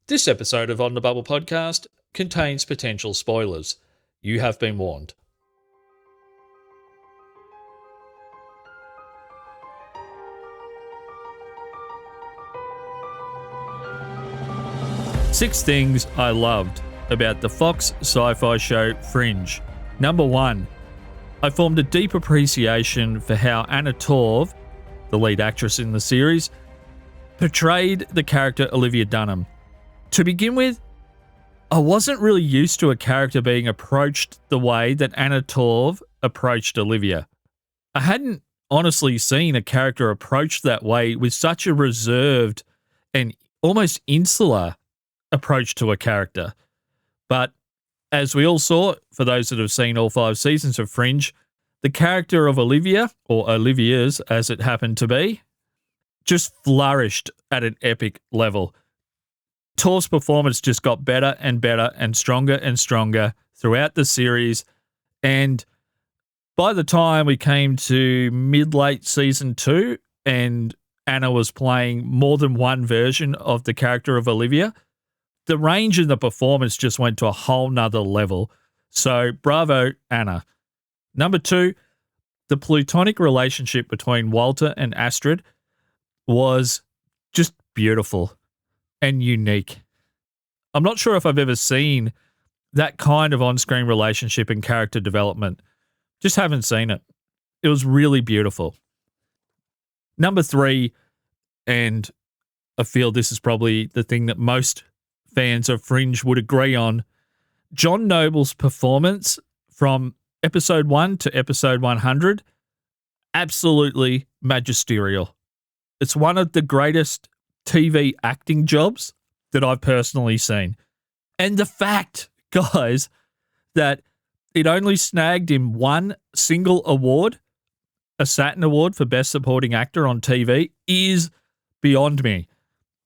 This episode of On the Bubble podcast contains potential spoilers. You have been warned. Six things I loved about the Fox sci-fi show Fringe. Number 1, I formed a deep appreciation for how Anna Torv, the lead actress in the series, portrayed the character Olivia Dunham. To begin with, I wasn't really used to a character being approached the way that Anna Torv approached Olivia. I hadn't honestly seen a character approached that way with such a reserved and almost insular approach to a character. But as we all saw, for those that have seen all 5 seasons of Fringe, the character of Olivia, or Olivia's as it happened to be, just flourished at an epic level. Torv's performance just got better and better and stronger throughout the series. And by the time we came to mid-late season 2 and Anna was playing more than one version of the character of Olivia, the range in the performance just went to a whole nother level. So bravo, Anna. Number 2, the plutonic relationship between Walter and Astrid was just beautiful and unique. I'm not sure if I've ever seen that kind of on-screen relationship and character development. Just haven't seen it. It was really beautiful. Number 3, and I feel this is probably the thing that most fans of Fringe would agree on, John Noble's performance from episode 1 to episode 100, absolutely magisterial. It's one of the greatest TV acting jobs that I've personally seen. And the fact, guys, that it only snagged him one single award, a Saturn Award for Best Supporting Actor on TV, is beyond me.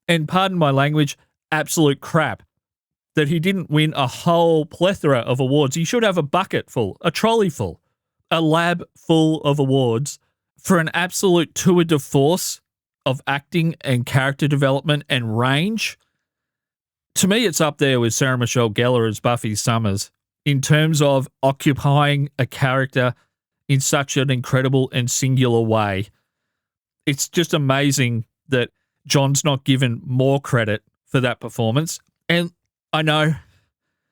And pardon my language, absolute crap that he didn't win a whole plethora of awards. He should have a bucket full, a trolley full, a lab full of awards for an absolute tour de force of acting and character development and range. To me, it's up there with Sarah Michelle Gellar as Buffy Summers in terms of occupying a character in such an incredible and singular way. It's just amazing that John's not given more credit for that performance. And I know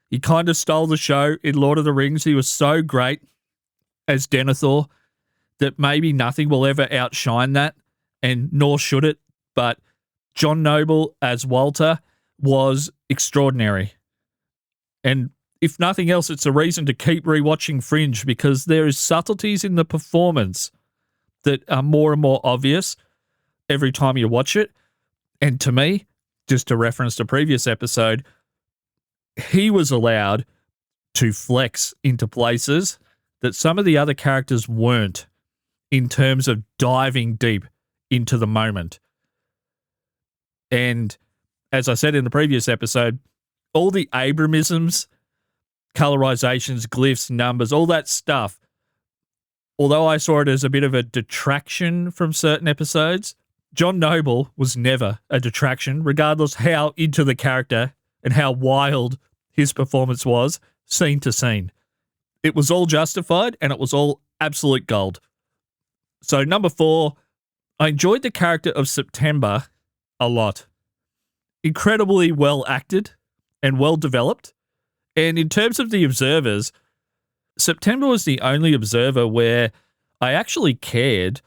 he kind of stole the show in Lord of the Rings. He was so great as Denethor that maybe nothing will ever outshine that, and nor should it. But John Noble as Walter was extraordinary. And if nothing else, it's a reason to keep rewatching Fringe, because there is subtleties in the performance that are more and more obvious every time you watch it. And to me, just to reference the previous episode, he was allowed to flex into places that some of the other characters weren't, in terms of diving deep into the moment. And as I said in the previous episode, all the Abramisms, colorizations, glyphs, numbers, all that stuff, although I saw it as a bit of a detraction from certain episodes, John Noble was never a detraction, regardless how into the character and how wild his performance was, scene to scene. It was all justified and it was all absolute gold. So number 4, I enjoyed the character of September a lot. Incredibly well acted and well developed. And in terms of the observers, September was the only observer where I actually cared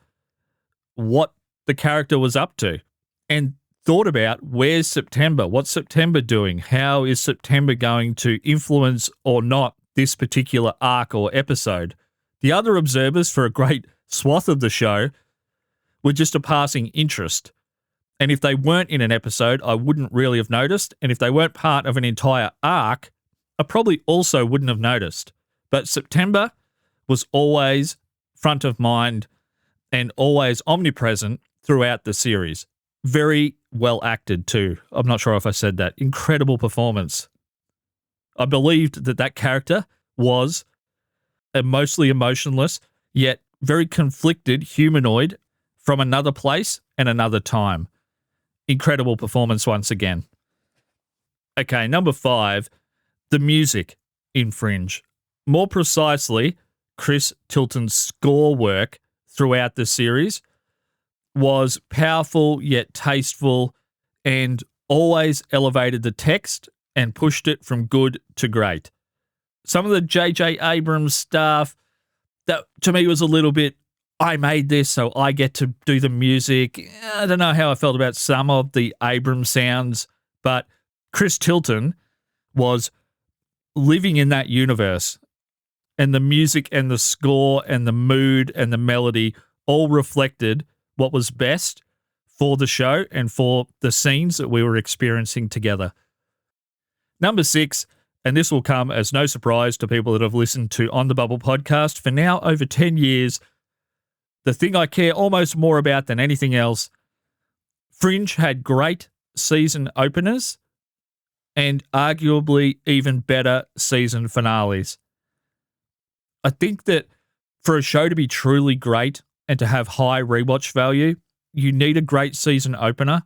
what the character was up to and thought about, where's September? What's September doing? How is September going to influence or not this particular arc or episode? The other observers for a great swath of the show were just a passing interest. And if they weren't in an episode, I wouldn't really have noticed. And if they weren't part of an entire arc, I probably also wouldn't have noticed. But September was always front of mind and always omnipresent throughout the series. Very well acted too. I'm not sure if I said that. Incredible performance. I believed that that character was a mostly emotionless, yet very conflicted humanoid from another place and another time. Incredible performance once again. Okay, number 5, the music in Fringe. More precisely, Chris Tilton's score work throughout the series was powerful yet tasteful and always elevated the text and pushed it from good to great. Some of the J.J. Abrams stuff, that to me was a little bit, I made this so I get to do the music. I don't know how I felt about some of the Abrams sounds, but Chris Tilton was living in that universe, and the music and the score and the mood and the melody all reflected what was best for the show and for the scenes that we were experiencing together. Number 6, and this will come as no surprise to people that have listened to On the Bubble podcast for now over 10 years, the thing I care almost more about than anything else, Fringe had great season openers and arguably even better season finales. I think that for a show to be truly great and to have high rewatch value, you need a great season opener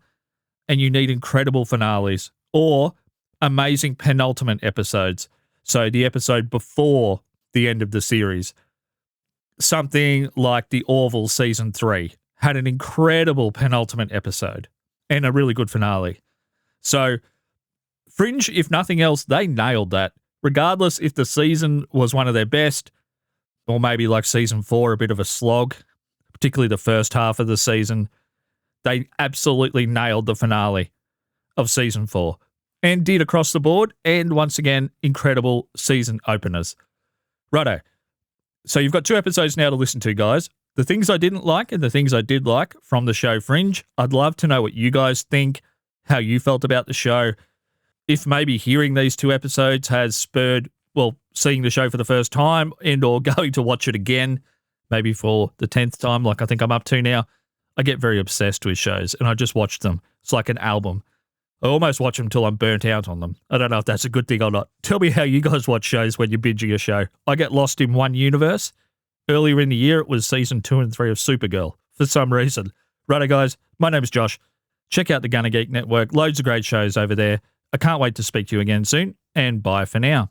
and you need incredible finales or amazing penultimate episodes. So the episode before the end of the series. Something like the Orville Season 3 had an incredible penultimate episode and a really good finale. So Fringe, if nothing else, they nailed that. Regardless if the season was one of their best, or maybe like season 4, a bit of a slog, particularly the first half of the season, they absolutely nailed the finale of season 4 and did across the board. And once again, incredible season openers. Righto. So you've got 2 episodes now to listen to, guys. The things I didn't like and the things I did like from the show Fringe. I'd love to know what you guys think, how you felt about the show. If maybe hearing these 2 episodes has spurred, well, seeing the show for the first time and or going to watch it again, maybe for the 10th time, like I think I'm up to now. I get very obsessed with shows and I just watch them. It's like an album. I almost watch them till I'm burnt out on them. I don't know if that's a good thing or not. Tell me how you guys watch shows when you're binging a show. I get lost in one universe. Earlier in the year, it was season 2 and 3 of Supergirl for some reason. Righto, guys. My name's Josh. Check out the Gunner Geek Network. Loads of great shows over there. I can't wait to speak to you again soon, and bye for now.